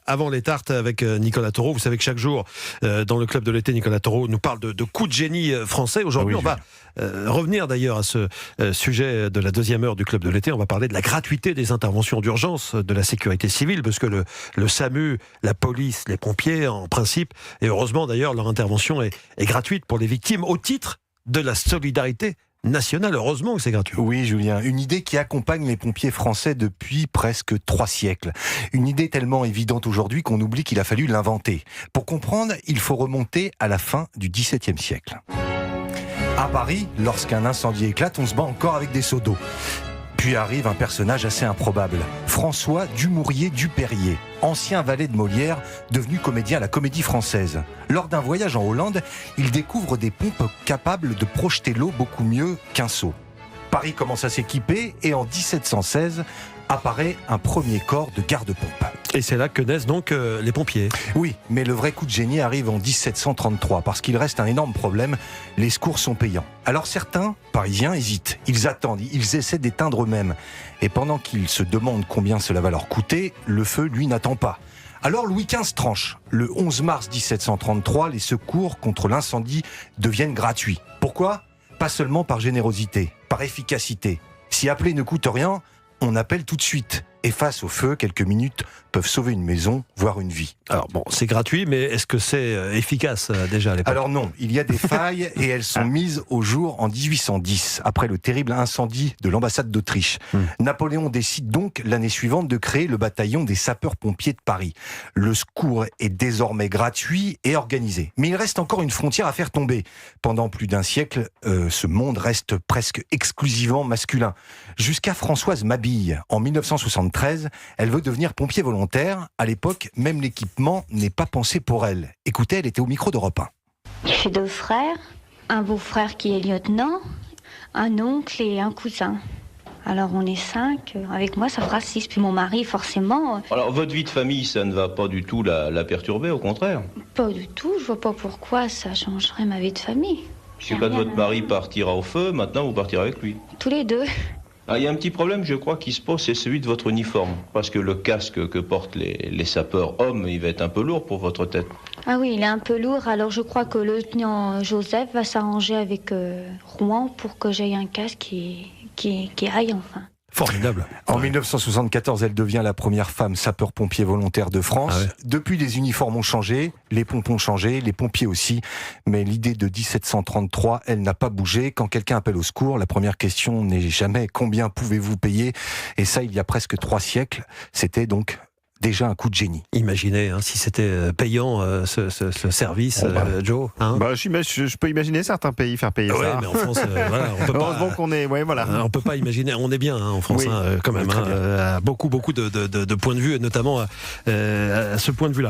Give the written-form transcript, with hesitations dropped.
avant les tartes avec Nicolas Taureau. Vous savez que chaque jour, dans le club de l'été, Nicolas Taureau nous parle de coups de génie français. Aujourd'hui, on va revenir d'ailleurs à ce sujet de la deuxième heure du club de l'été. On va parler de la gratuité des interventions d'urgence de la sécurité civile, parce que le SAMU, la police, les pompiers, en principe, et heureusement d'ailleurs, leur intervention est gratuite pour les victimes au titre de la solidarité nationale. Heureusement que c'est gratuit. Oui, Julien, une idée qui accompagne les pompiers français depuis presque 3 siècles. Une idée tellement évidente aujourd'hui qu'on oublie qu'il a fallu l'inventer. Pour comprendre, il faut remonter à la fin du XVIIe siècle. À Paris, lorsqu'un incendie éclate, on se bat encore avec des seaux d'eau. Puis arrive un personnage assez improbable, François Dumouriez-Duperrier, ancien valet de Molière, devenu comédien à la Comédie Française. Lors d'un voyage en Hollande, il découvre des pompes capables de projeter l'eau beaucoup mieux qu'un seau. Paris commence à s'équiper et en 1716 apparaît un premier corps de garde-pompe. Et c'est là que naissent donc les pompiers. Oui, mais le vrai coup de génie arrive en 1733, parce qu'il reste un énorme problème, les secours sont payants. Alors certains, parisiens, hésitent, ils attendent, ils essaient d'éteindre eux-mêmes. Et pendant qu'ils se demandent combien cela va leur coûter, le feu, lui, n'attend pas. Alors Louis XV tranche. Le 11 mars 1733, les secours contre l'incendie deviennent gratuits. Pourquoi ? Pas seulement par générosité, par efficacité. Si appeler ne coûte rien, on appelle tout de suite. Et face au feu, quelques minutes peuvent sauver une maison, voire une vie. Alors bon, c'est gratuit, mais est-ce que c'est efficace déjà à l'époque ? Alors non, il y a des failles et elles sont mises au jour en 1810, après le terrible incendie de l'ambassade d'Autriche. Napoléon décide donc l'année suivante de créer le bataillon des sapeurs-pompiers de Paris. Le secours est désormais gratuit et organisé. Mais il reste encore une frontière à faire tomber. Pendant plus d'un siècle, ce monde reste presque exclusivement masculin. Jusqu'à Françoise Mabille, en 1973, elle veut devenir pompier volontaire. À l'époque, même l'équipement n'est pas pensé pour elle. Écoutez, elle était au micro d'Europe 1. J'ai 2 frères, un beau-frère qui est lieutenant, un oncle et un cousin. Alors on est 5, avec moi ça fera 6, puis mon mari forcément... Alors votre vie de famille, ça ne va pas du tout la perturber, au contraire. Pas du tout, je vois pas pourquoi ça changerait ma vie de famille. Si quand votre mari partira au feu, maintenant vous partirez avec lui. Tous les deux. Ah, il y a un petit problème, je crois, qui se pose, c'est celui de votre uniforme. Parce que le casque que portent les sapeurs hommes, il va être un peu lourd pour votre tête. Ah oui, il est un peu lourd, alors je crois que le lieutenant Joseph va s'arranger avec Rouen pour que j'aie un casque qui aille enfin. Formidable. En 1974, elle devient la première femme sapeur-pompier volontaire de France. Ah ouais. Depuis, les uniformes ont changé, les pompes ont changé, les pompiers aussi. Mais l'idée de 1733, elle n'a pas bougé. Quand quelqu'un appelle au secours, la première question n'est jamais « Combien pouvez-vous payer ?» Et ça, il y a presque 3 siècles. C'était donc déjà un coup de génie. Imaginez si c'était payant ce service, Joe. Hein, je peux imaginer certains pays faire payer ça. Mais en France, voilà, on peut pas. Heureusement qu'on est, voilà. On peut pas imaginer. On est bien en France, quand même. Beaucoup de points de vue, et notamment à ce point de vue-là.